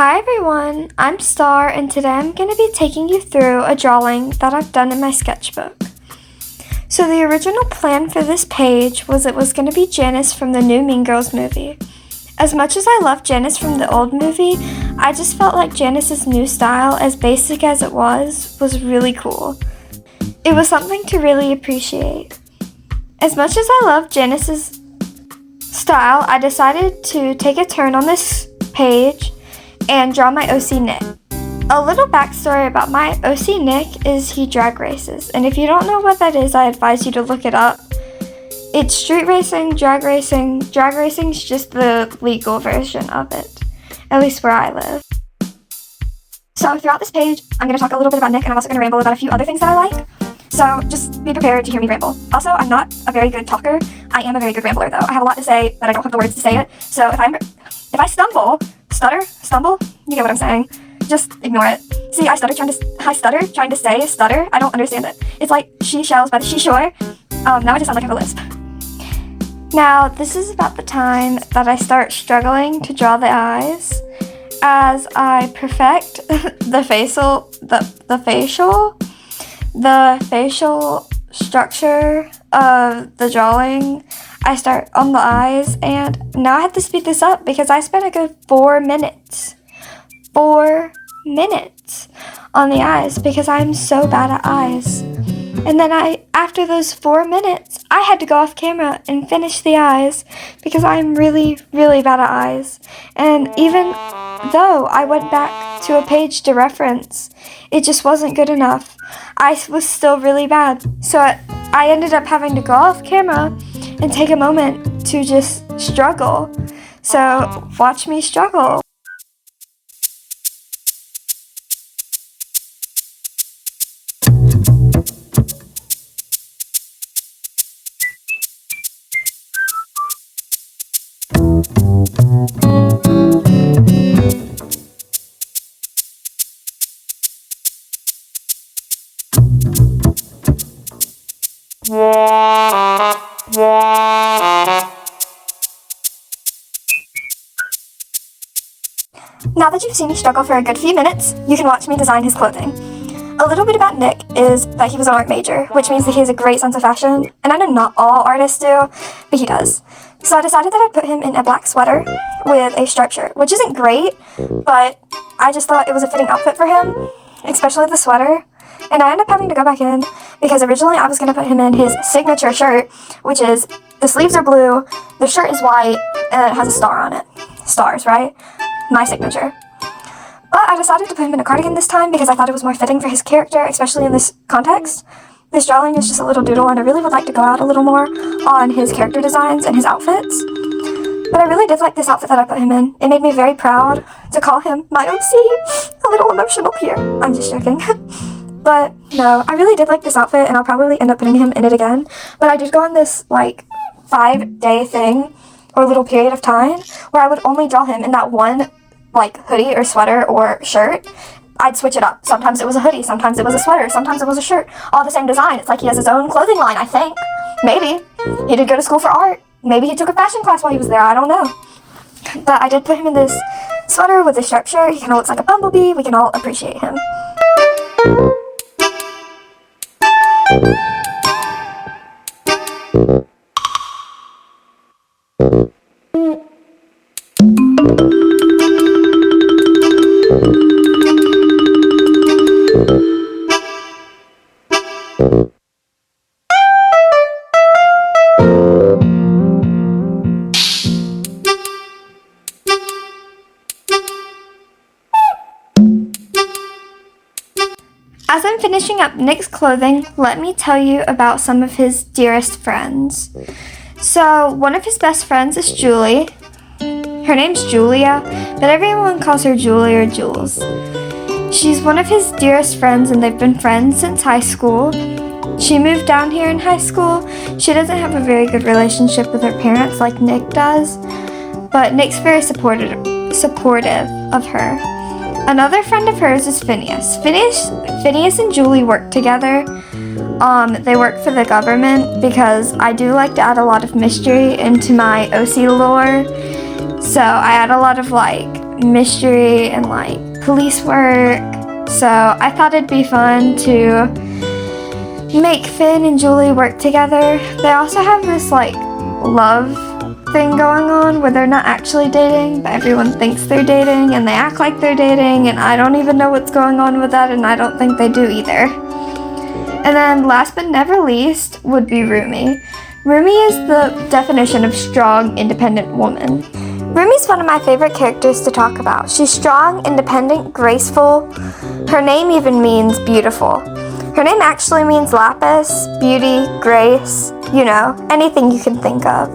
Hi everyone, I'm Star and today I'm going to be taking you through a drawing that I've done in my sketchbook. So the original plan for this page was it was going to be Janice from the new Mean Girls movie. As much as I love Janice from the old movie, I just felt like Janice's new style, as basic as it was really cool. It was something to really appreciate. As much as I love Janice's style, I decided to take a turn on this page and draw my OC Nick. A little backstory about my OC Nick is he drag races, and if you don't know what that is, I advise you to look it up. It's street racing, drag racing. Drag racing is just the legal version of it, at least where I live. So throughout this page, I'm going to talk a little bit about Nick, and I'm also going to ramble about a few other things that I like. So just be prepared to hear me ramble. Also, I'm not a very good talker. I am a very good rambler, though. I have a lot to say, but I don't have the words to say it. So if I stumble, you get what I'm saying. Just ignore it. See, I stutter trying to say stutter. I don't understand it. It's like she shells by the seashore. Now I just sound like I have a lisp. Now, this is about the time that I start struggling to draw the eyes as I perfect the facial structure of the drawing. I start on the eyes, and now I have to speed this up because I spent a good 4 minutes. 4 minutes on the eyes because I'm so bad at eyes. And then after those 4 minutes, I had to go off camera and finish the eyes because I'm really, really bad at eyes. And even though I went back to a page to reference, it just wasn't good enough. I was still really bad. So I ended up having to go off camera and take a moment to just struggle. So watch me struggle. Now that you've seen me struggle for a good few minutes, you can watch me design his clothing. A little bit about Nick is that he was an art major, which means that he has a great sense of fashion, and I know not all artists do, but he does. So I decided that I'd put him in a black sweater with a striped shirt, which isn't great, but I just thought it was a fitting outfit for him, especially the sweater. And I ended up having to go back in because originally I was going to put him in his signature shirt, which is the sleeves are blue, the shirt is white, and it has a star on it. Stars, right? My signature. But I decided to put him in a cardigan this time because I thought it was more fitting for his character, especially in this context. This drawing is just a little doodle, and I really would like to go out a little more on his character designs and his outfits. But I really did like this outfit that I put him in. It made me very proud to call him my OC. A little emotional here. I'm just joking. But no, I really did like this outfit, and I'll probably end up putting him in it again. But I did go on this 5-day thing, or little period of time, where I would only draw him in that one hoodie or sweater or shirt. I'd switch it up. Sometimes it was a hoodie, sometimes it was a sweater, sometimes it was a shirt. All the same design. It's like he has his own clothing line, I think. Maybe. He did go to school for art. Maybe he took a fashion class while he was there. I don't know. But I did put him in this sweater with a striped shirt. He kind of looks like a bumblebee. We can all appreciate him. As I'm finishing up Nick's clothing, let me tell you about some of his dearest friends. So, one of his best friends is Julie. Her name's Julia, but everyone calls her Julie or Jules. She's one of his dearest friends, and they've been friends since high school. She moved down here in high school. She doesn't have a very good relationship with her parents like Nick does, but Nick's very supportive of her. Another friend of hers is Phineas. Phineas and Julie work together. They work for the government because I do like to add a lot of mystery into my OC lore. So I add a lot of mystery and like police work. So I thought it'd be fun to make Finn and Julie work together. They also have this like love thing going on where they're not actually dating, but everyone thinks they're dating and they act like they're dating, and I don't even know what's going on with that, and I don't think they do either. And then last but never least would be Rumi. Rumi is the definition of strong, independent woman. Rumi's one of my favorite characters to talk about. She's strong, independent, graceful. Her name even means beautiful. Her name actually means lapis, beauty, grace, you know, anything you can think of.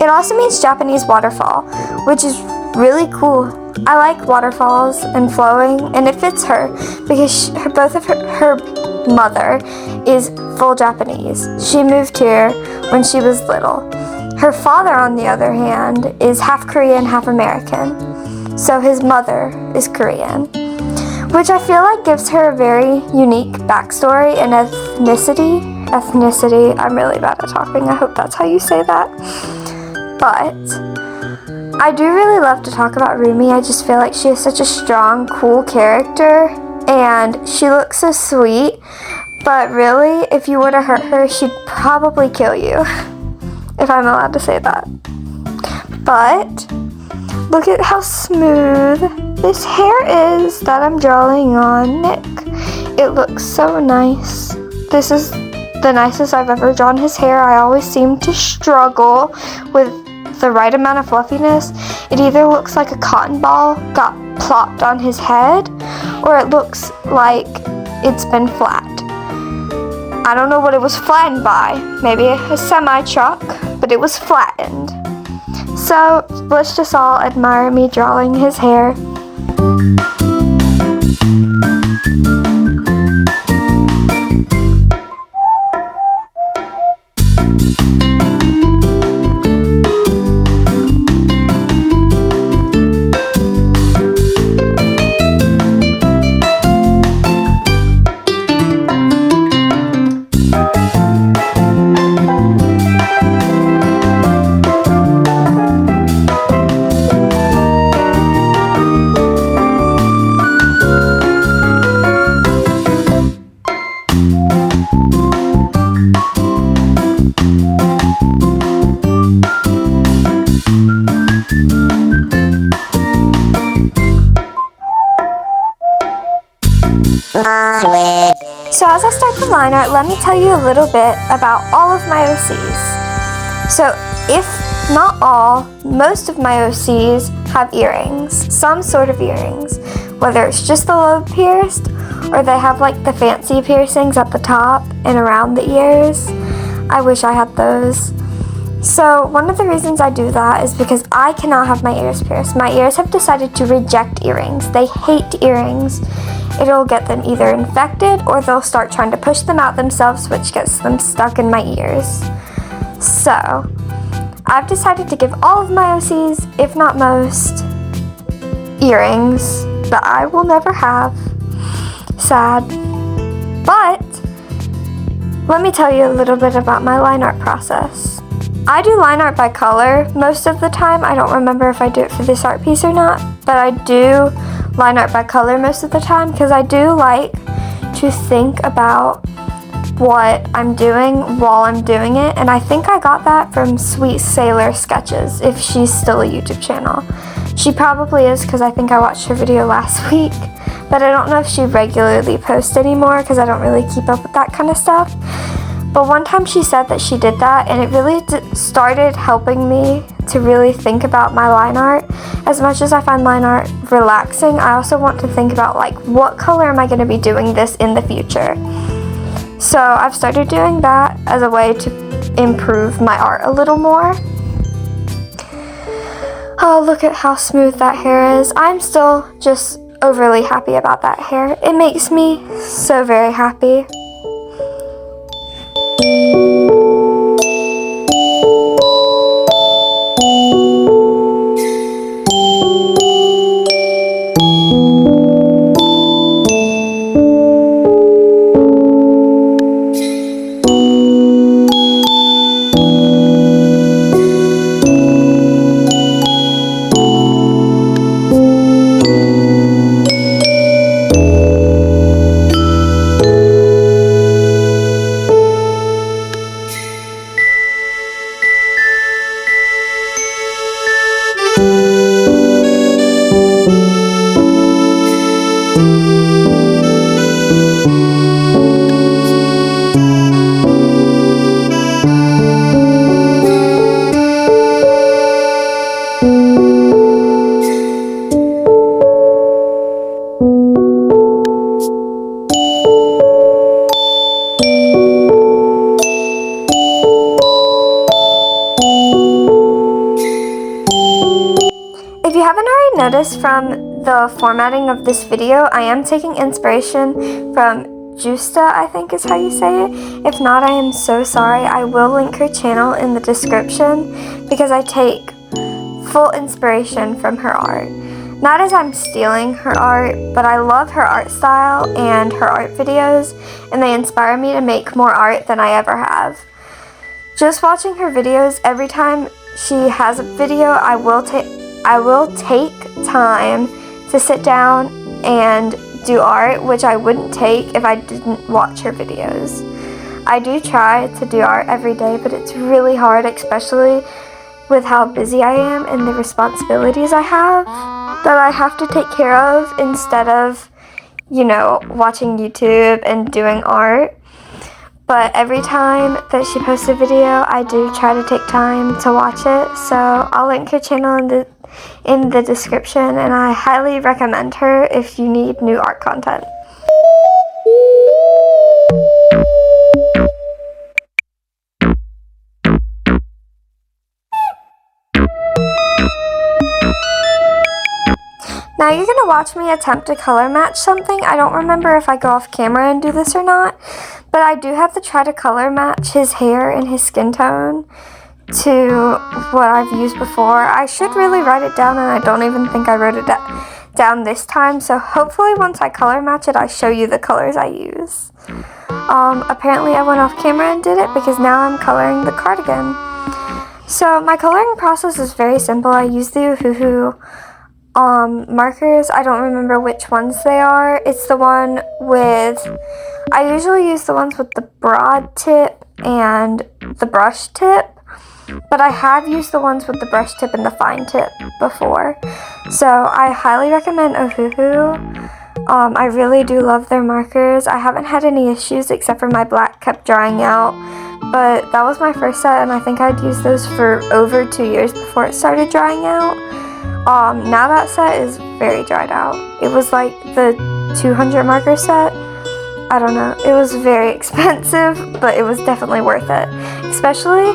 It also means Japanese waterfall, which is really cool. I like waterfalls and flowing, and it fits her because her mother is full Japanese. She moved here when she was little. Her father, on the other hand, is half Korean, half American. So his mother is Korean, which I feel like gives her a very unique backstory and ethnicity. I'm really bad at talking. I hope that's how you say that. But I do really love to talk about Rumi. I just feel like she is such a strong, cool character, and she looks so sweet. But really, if you were to hurt her, she'd probably kill you, if I'm allowed to say that. But look at how smooth this hair is that I'm drawing on Nick. It looks so nice. This is the nicest I've ever drawn his hair. I always seem to struggle with the right amount of fluffiness. It either looks like a cotton ball got plopped on his head, or it looks like it's been flat. I don't know what it was flattened by. Maybe a semi-truck, but it was flattened. So let's just all admire me drawing his hair. So as I start the line art, let me tell you a little bit about all of my OCs. So if not all, most of my OCs have earrings, some sort of earrings, whether it's just the lobe pierced or they have like the fancy piercings at the top and around the ears. I wish I had those. So one of the reasons I do that is because I cannot have my ears pierced. My ears have decided to reject earrings. They hate earrings. It'll get them either infected or they'll start trying to push them out themselves, which gets them stuck in my ears. So I've decided to give all of my OCs, if not most, earrings that I will never have. Sad. But let me tell you a little bit about my line art process. I do line art by color most of the time. I don't remember if I do it for this art piece or not, but I do line art by color most of the time because I do like to think about what I'm doing while I'm doing it, and I think I got that from Sweet Sailor Sketches, if she's still a YouTube channel. She probably is because I think I watched her video last week, but I don't know if she regularly posts anymore because I don't really keep up with that kind of stuff. But one time she said that she did that, and it really started helping me to really think about my line art. As much as I find line art relaxing, I also want to think about like, what color am I going to be doing this in the future? So I've started doing that as a way to improve my art a little more. Oh, look at how smooth that hair is. I'm still just overly happy about that hair. It makes me so very happy. notice from the formatting of this video, I am taking inspiration from Justa, I think is how you say it. If not, I am so sorry. I will link her channel in the description because I take full inspiration from her art. Not as I'm stealing her art, but I love her art style and her art videos, and they inspire me to make more art than I ever have. Just watching her videos, every time she has a video, I will take time to sit down and do art, which I wouldn't take if I didn't watch her videos. I do try to do art every day, but it's really hard, especially with how busy I am and the responsibilities I have that I have to take care of instead of, watching YouTube and doing art. But every time that she posts a video, I do try to take time to watch it. So I'll link her channel in the description, and I highly recommend her if you need new art content. Now you're going to watch me attempt to color match something. I don't remember if I go off camera and do this or not, but I do have to try to color match his hair and his skin tone to what I've used before. I should really write it down, and I don't even think I wrote it down this time, so hopefully once I color match it, I show you the colors I use. Apparently I went off camera and did it because now I'm coloring the cardigan. So my coloring process is very simple. I use the Ohuhu markers. I don't remember which ones they are. It's the one with, I usually use the ones with the broad tip and the brush tip, but I have used the ones with the brush tip and the fine tip before. So I highly recommend Ohuhu. I really do love their markers. I haven't had any issues except for my black kept drying out, but that was my first set, and I think I'd used those for over 2 years before it started drying out. Now that set is very dried out. It was like the 200 marker set. I don't know. It was very expensive, but it was definitely worth it. Especially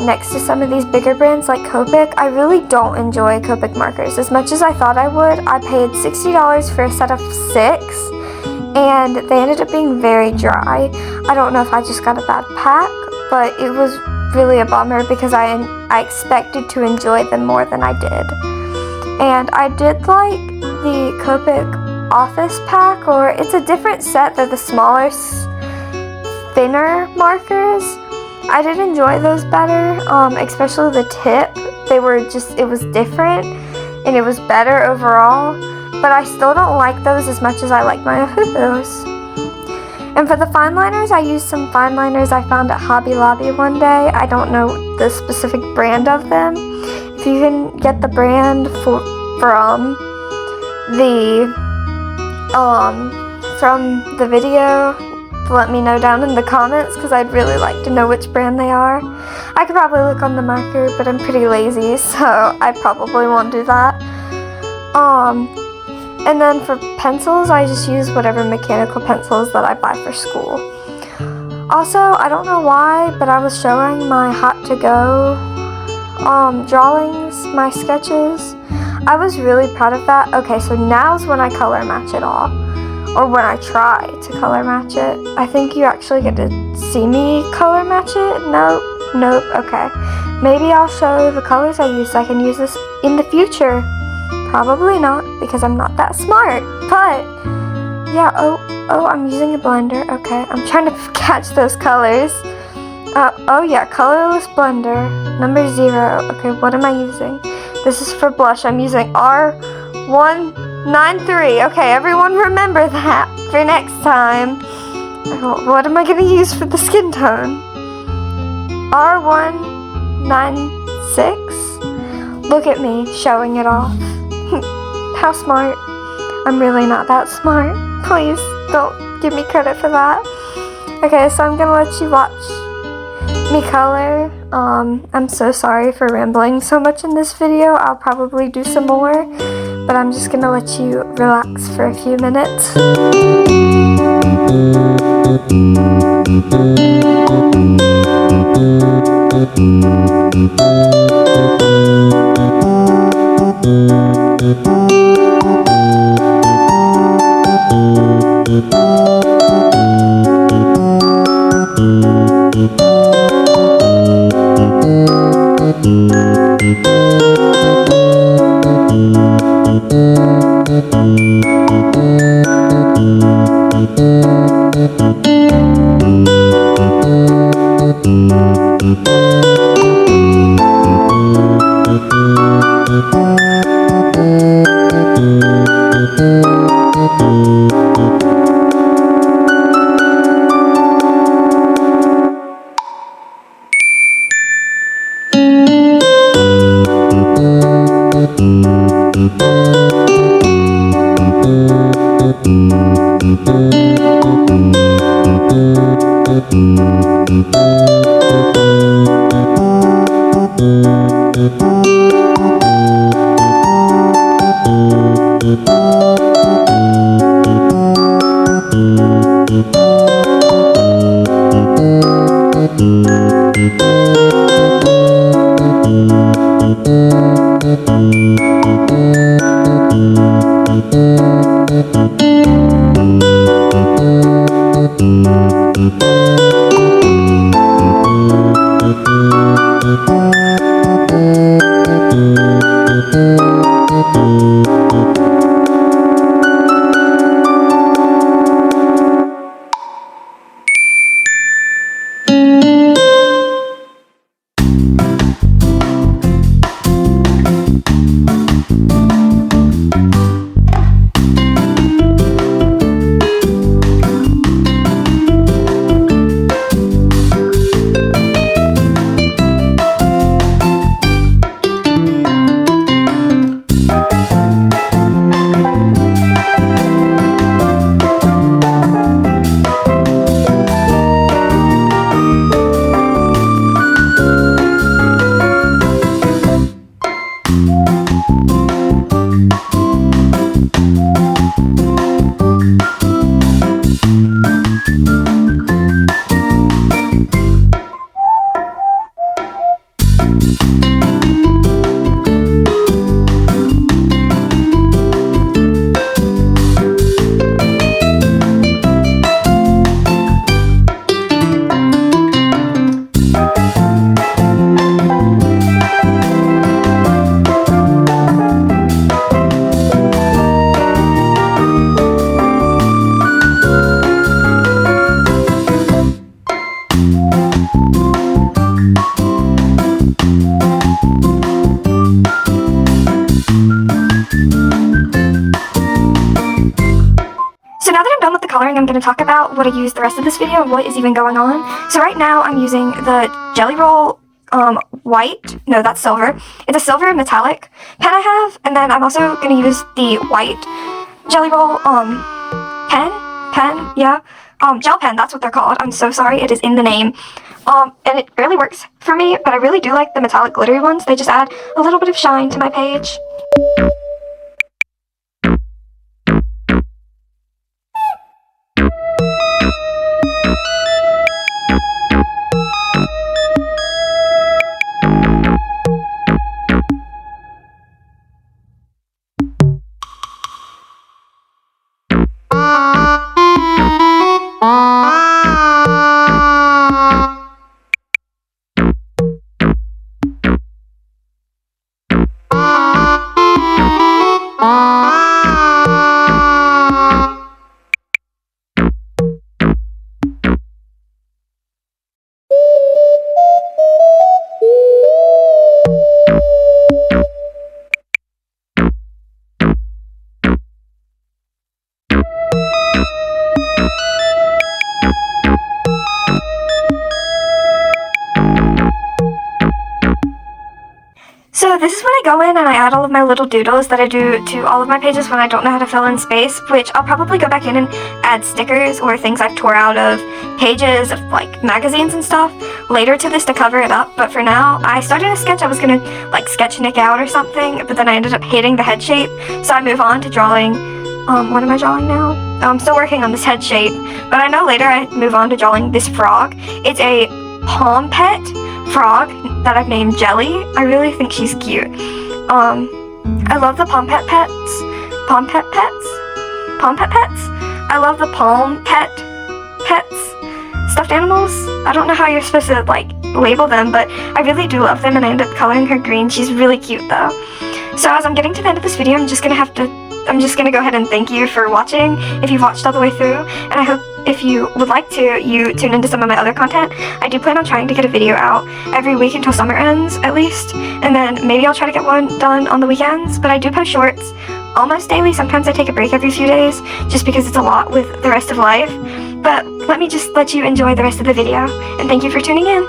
next to some of these bigger brands like Copic. I really don't enjoy Copic markers as much as I thought I would. I paid $60 for a set of 6, and they ended up being very dry. I don't know if I just got a bad pack, but it was really a bummer because I expected to enjoy them more than I did. And I did like the Copic Office Pack, or it's a different set. They're the smaller, thinner markers. I did enjoy those better, especially the tip. It was different and it was better overall, but I still don't like those as much as I like my Ohuhus. And for the fine liners, I used some fine liners I found at Hobby Lobby one day. I don't know the specific brand of them. If you can get the brand from the video, let me know down in the comments because I'd really like to know which brand they are. I could probably look on the marker, but I'm pretty lazy, so I probably won't do that. And then for pencils, I just use whatever mechanical pencils that I buy for school. Also, I don't know why, but I was showing my hot to go drawings, my sketches. I was really proud of that. Okay, so now's when I color match it all. Or when I try to color match it. I think you actually get to see me color match it. Nope, okay. Maybe I'll show the colors I use so I can use this in the future. Probably not, because I'm not that smart. But, yeah, oh, I'm using a blender. Okay, I'm trying to catch those colors. Oh yeah, colorless blender, number 0. Okay, what am I using? This is for blush. I'm using R193. Okay, everyone remember that for next time. What am I going to use for the skin tone? R196? Look at me, showing it off. How smart. I'm really not that smart. Please, don't give me credit for that. Okay, so I'm going to let you watch me color. I'm so sorry for rambling so much in this video. I'll probably do some more, but I'm just gonna let you relax for a few minutes. coloring, I'm going to talk about what I use the rest of this video and what is even going on. So right now I'm using the Jelly Roll white, no, that's silver. It's a silver metallic pen I have, and then I'm also going to use the white Jelly Roll gel pen, that's what they're called. I'm so sorry, it is in the name. And it really works for me, but I really do like the metallic glittery ones. They just add a little bit of shine to my page. So this is when I go in and I add all of my little doodles that I do to all of my pages when I don't know how to fill in space, which I'll probably go back in and add stickers or things I've tore out of pages of like magazines and stuff later to this to cover it up. But for now, I started a sketch. I was gonna like sketch Nick out or something, but then I ended up hating the head shape, so I move on to drawing. What am I drawing now? I'm still working on this head shape, but I know later I move on to drawing this frog. It's a palm pet frog that I've named Jelly. I really think she's cute. I love the Palm Pet Pets. Palm Pet Pets? Palm Pet Pets? I love the Palm Pet Pets. Stuffed animals? I don't know how you're supposed to, like, label them, but I really do love them, and I ended up coloring her green. She's really cute, though. So as I'm getting to the end of this video, I'm just gonna go ahead and thank you for watching, if you've watched all the way through, and I hope if you would like to, you tune into some of my other content. I do plan on trying to get a video out every week until summer ends, at least, and then maybe I'll try to get one done on the weekends, but I do post shorts almost daily. Sometimes I take a break every few days, just because it's a lot with the rest of life, but let me just let you enjoy the rest of the video, and thank you for tuning in.